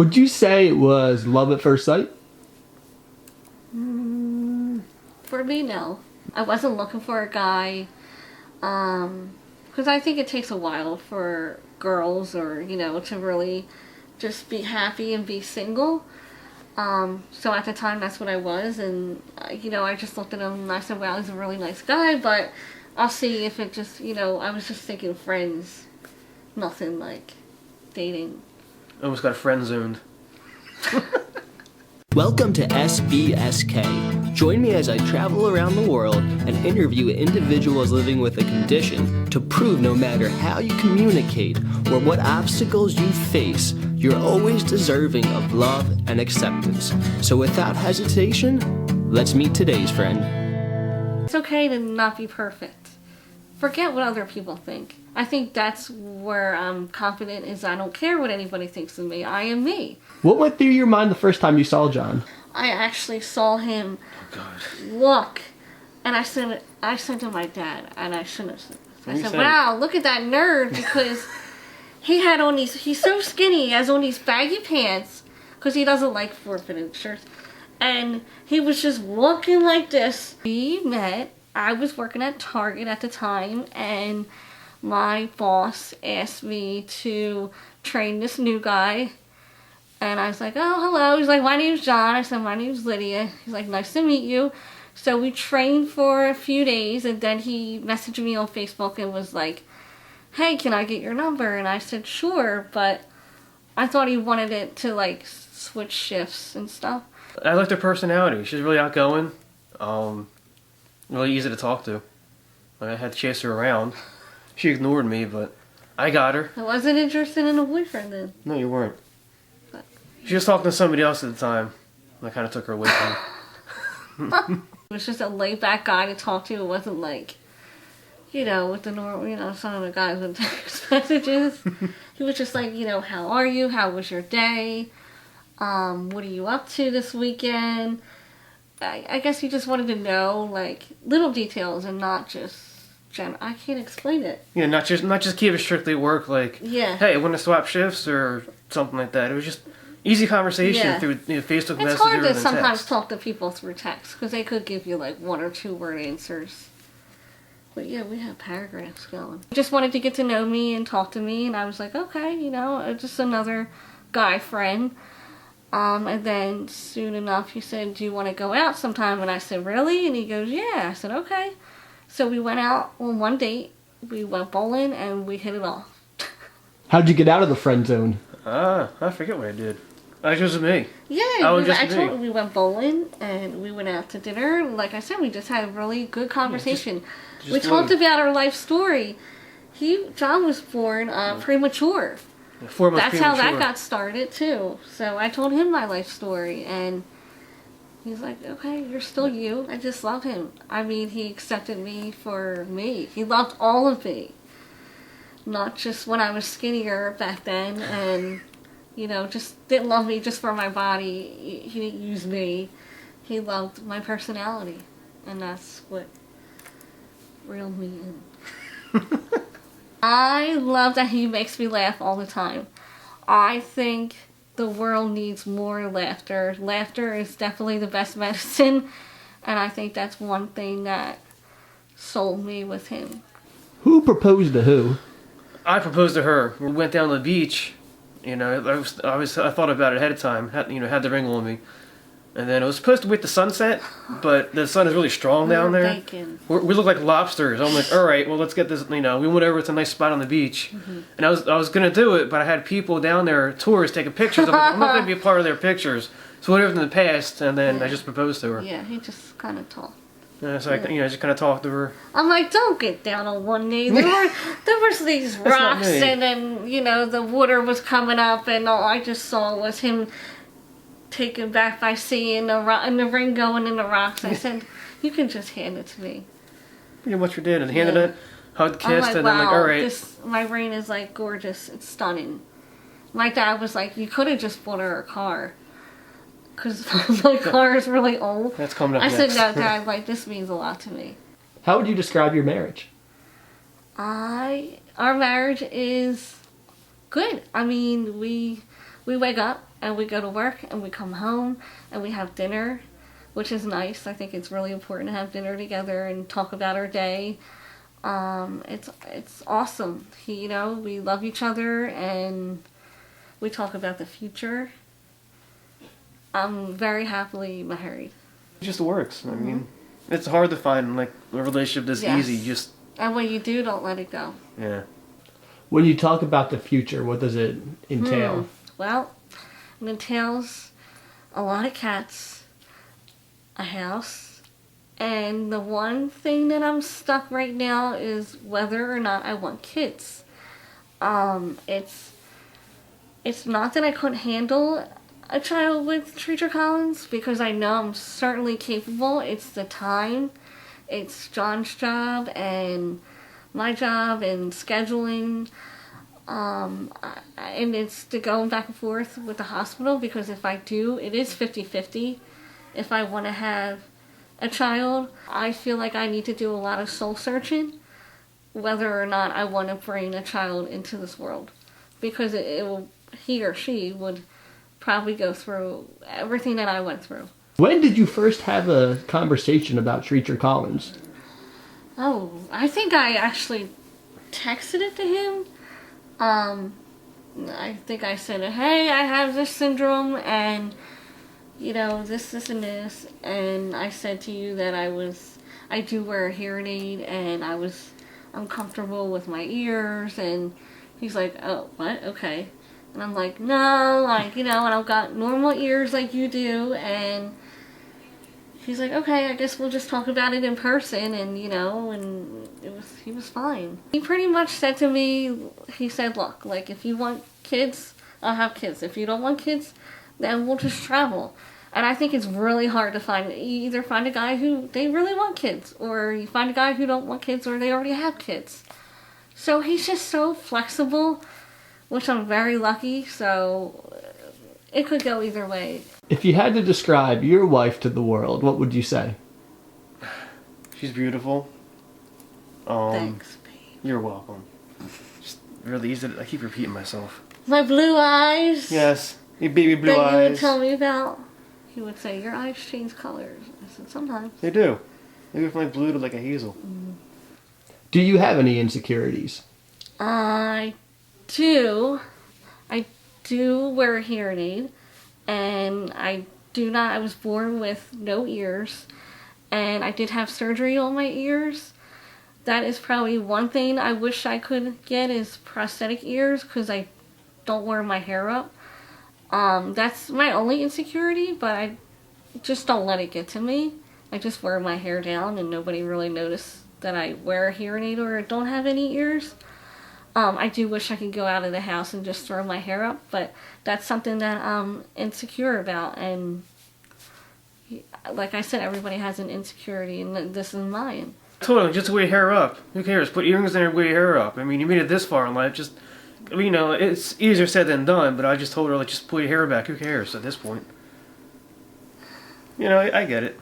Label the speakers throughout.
Speaker 1: Would you say it was love at first sight?
Speaker 2: For me, no. I wasn't looking for a guy. Because I think it takes a while for girls or, to really just be happy and be single. So at the time, that's what I was. And, I just looked at him and I said, wow, he's a really nice guy. But I'll see if it just, I was just thinking friends. Nothing like dating.
Speaker 3: Almost got friend zoned.
Speaker 4: Welcome to SBSK. Join me as I travel around the world and interview individuals living with a condition to prove no matter how you communicate or what obstacles you face, you're always deserving of love and acceptance. So without hesitation, let's meet today's friend.
Speaker 2: It's okay to not be perfect. Forget what other people think. I think that's where I'm confident is I don't care what anybody thinks of me. I am me.
Speaker 1: What went through your mind the first time you saw John?
Speaker 2: I actually saw him look, and I said to my dad, and I shouldn't have said this. I said, wow, look at that nerd, because he had on these, he's so skinny, he has on these baggy pants, because he doesn't like forfeited shirts, and he was just walking like this. We met, I was working at Target at the time, and my boss asked me to train this new guy. And I was like, oh, hello. He's like, my name's John. I said, my name's Lidia. He's like, nice to meet you. So we trained for a few days, and then he messaged me on Facebook and was like, hey, can I get your number? And I said, sure, but I thought he wanted it to, like, switch shifts and stuff.
Speaker 3: I liked her personality. She's really outgoing. Really easy to talk to. I had to chase her around. She ignored me, but I got her.
Speaker 2: I wasn't interested in a boyfriend then.
Speaker 3: No, you weren't. She was talking to somebody else at the time. And I kind of took her away from him.
Speaker 2: It was just a laid-back guy to talk to. It wasn't like, with the normal, some of the guys with text messages. He was just like, how are you? How was your day? What are you up to this weekend? I guess he just wanted to know, like, little details and not just I can't explain it.
Speaker 3: Yeah, not just keep it strictly work, like, hey, want to swap shifts or something like that. It was just easy conversation through Facebook Messenger.
Speaker 2: It's hard to sometimes talk to people through text because they could give you like 1 or 2 word answers. But yeah, we have paragraphs going. He just wanted to get to know me and talk to me, and I was like, okay, just another guy friend. And then soon enough he said, do you want to go out sometime? And I said, really? And he goes, yeah. I said, okay. So we went out on one date, we went bowling, and we hit it off.
Speaker 1: How'd you get out of the friend zone?
Speaker 3: I forget what I did. It was me.
Speaker 2: Yeah, we went bowling, and we went out to dinner. Like I said, we just had a really good conversation.
Speaker 3: Just
Speaker 2: we talked about our life story. John was born premature.
Speaker 3: 4 months
Speaker 2: That's
Speaker 3: premature.
Speaker 2: how that got started, too. So I told him my life story, and he's like, okay, you're still you. I just love him. I mean, he accepted me for me. He loved all of me. Not just when I was skinnier back then and, just didn't love me just for my body. He didn't use me. He loved my personality. And that's what reeled me in. I love that he makes me laugh all the time. I think the world needs more laughter. Laughter is definitely the best medicine, and I think that's one thing that sold me with him.
Speaker 1: Who proposed to who?
Speaker 3: I proposed to her. We went down to the beach. I thought about it ahead of time. Had the ring on me, and then it was supposed to wait the sunset, but the sun is really strong down there. We look like lobsters. I'm like, all right, well, let's get this. We went over to a nice spot on the beach, and I was gonna do it, but I had people down there, tourists, taking pictures. I'm like, I'm not gonna be a part of their pictures. So whatever in the past, and then I just proposed to her.
Speaker 2: Yeah, he just kind of talked.
Speaker 3: Yeah, so I just kind of talked to her.
Speaker 2: I'm like, don't get down on one knee. There was these rocks, and then the water was coming up, and all I just saw was him taken back by seeing the ring going in the rocks. I said, you can just hand it to me.
Speaker 3: Pretty much we did, and handed it, hugged, kissed,
Speaker 2: like,
Speaker 3: and then
Speaker 2: wow,
Speaker 3: all right.
Speaker 2: My ring is like gorgeous. It's stunning. My dad was like, you could have just bought her a car. Because my car is really old.
Speaker 3: That's coming up
Speaker 2: I
Speaker 3: next.
Speaker 2: said, no, Dad, this means a lot to me.
Speaker 1: How would you describe your marriage?
Speaker 2: Our marriage is good. I mean, we we wake up and we go to work and we come home and we have dinner, which is nice. I think it's really important to have dinner together and talk about our day. It's awesome. We love each other and we talk about the future. I'm very happily married.
Speaker 3: It just works. I mean, it's hard to find like a relationship this easy. Just
Speaker 2: and when you do, don't let it go.
Speaker 3: Yeah.
Speaker 1: When you talk about the future, what does it entail?
Speaker 2: Well, it entails a lot of cats, a house, and the one thing that I'm stuck right now is whether or not I want kids. It's not that I couldn't handle a child with Treacher Collins, because I know I'm certainly capable. It's the time. It's John's job and my job and scheduling. And it's the going back and forth with the hospital, because if I do, it is 50-50. If I want to have a child, I feel like I need to do a lot of soul searching whether or not I want to bring a child into this world, because he or she would probably go through everything that I went through.
Speaker 1: When did you first have a conversation about Treacher Collins?
Speaker 2: Oh, I think I actually texted it to him. I think I said, hey, I have this syndrome and, this and this. And I said to you that I do wear a hearing aid and I'm uncomfortable with my ears. And he's like, oh, what? Okay. And I'm like, no, and I've got normal ears like you do. And he's like, okay, I guess we'll just talk about it in person. And, and he was fine. He pretty much said to me, he said, look, like, if you want kids, I'll have kids. If you don't want kids, then we'll just travel. And I think it's really hard to find. You either find a guy who they really want kids, or you find a guy who don't want kids, or they already have kids. So he's just so flexible, which I'm very lucky, so it could go either way.
Speaker 1: If you had to describe your wife to the world, what would you say?
Speaker 3: She's beautiful.
Speaker 2: Thanks, babe.
Speaker 3: You're welcome. Just really easy. I keep repeating myself.
Speaker 2: My blue eyes.
Speaker 3: Yes, your baby blue
Speaker 2: that
Speaker 3: eyes.
Speaker 2: you would tell me about. He would say, your eyes change colors. I said, sometimes.
Speaker 3: They do. They go from like blue to like a hazel.
Speaker 1: Do you have any insecurities?
Speaker 2: I do. I do wear a hearing aid, and I was born with no ears, and I did have surgery on my ears. That is probably one thing I wish I could get, is prosthetic ears, because I don't wear my hair up. That's my only insecurity, but I just don't let it get to me. I just wear my hair down and nobody really noticed that I wear a hearing aid or don't have any ears. I do wish I could go out of the house and just throw my hair up, but that's something that I'm insecure about. And like I said, everybody has an insecurity, and this is mine.
Speaker 3: Totally, just wear your hair up. Who cares? Put earrings in and wear your hair up. I mean, you made it this far in life. It's easier said than done, but I just told her, like, just put your hair back. Who cares at this point? I get it.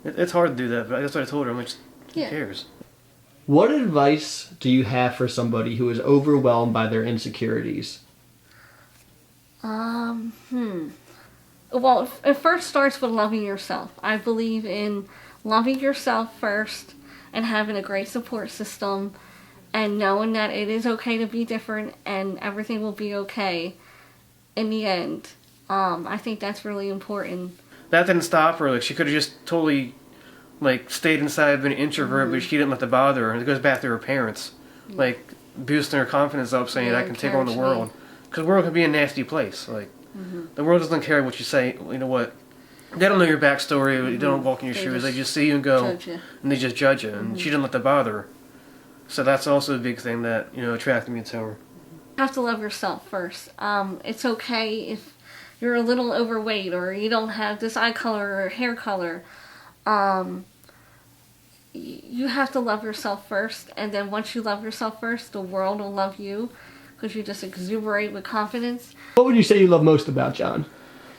Speaker 3: It's hard to do that, but that's what I told her. I'm like, who cares?
Speaker 1: What advice do you have for somebody who is overwhelmed by their insecurities?
Speaker 2: Well, it first starts with loving yourself. I believe in loving yourself first and having a great support system and knowing that it is okay to be different and everything will be okay in the end. I think that's really important. That
Speaker 3: didn't stop her. Like, she could have just totally, like, stayed inside, been an introvert, but she didn't let that bother her. And it goes back to her parents, like, boosting her confidence up, saying, I can take on the world. Because the world can be a nasty place. Like, the world doesn't care what you say. You know what? They don't know your backstory. They don't walk in your shoes. They just see you and go, and they just judge you. And she didn't let that bother her. So that's also a big thing that, attracted me to her.
Speaker 2: You have to love yourself first. It's okay if you're a little overweight or you don't have this eye color or hair color. You have to love yourself first, and then once you love yourself first, the world will love you, because you just exuberate with confidence.
Speaker 1: What would you say you love most about John?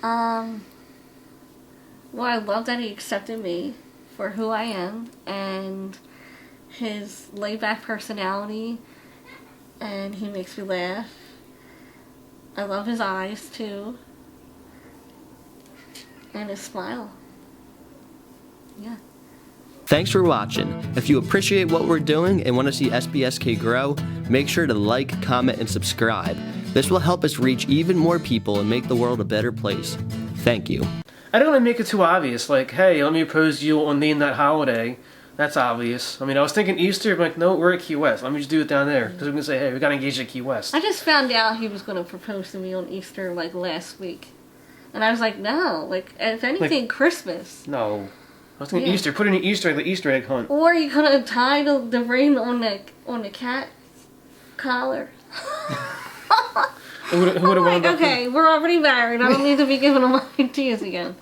Speaker 2: Well, I love that he accepted me for who I am, and his laid-back personality, and he makes me laugh. I love his eyes, too. And his smile. Yeah.
Speaker 4: Thanks for watching. If you appreciate what we're doing and want to see SBSK grow, make sure to like, comment, and subscribe. This will help us reach even more people and make the world a better place. Thank you.
Speaker 3: I don't want to make it too obvious, like, hey, let me oppose you on name that holiday. That's obvious. I mean, I was thinking Easter, but like, no, we're at Key West. Let me just do it down there. Because we're going to say, hey, we got engaged at Key West.
Speaker 2: I just found out he was going to propose to me on Easter, like, last week. And I was like, no. Like, if anything, like, Christmas.
Speaker 3: No. I was thinking Easter. Put in an Easter egg, the Easter egg hunt.
Speaker 2: Or you could have tied the ring on the cat collar.
Speaker 3: Who would have wound up?
Speaker 2: Okay, we're already married. I don't need to be giving them ideas again.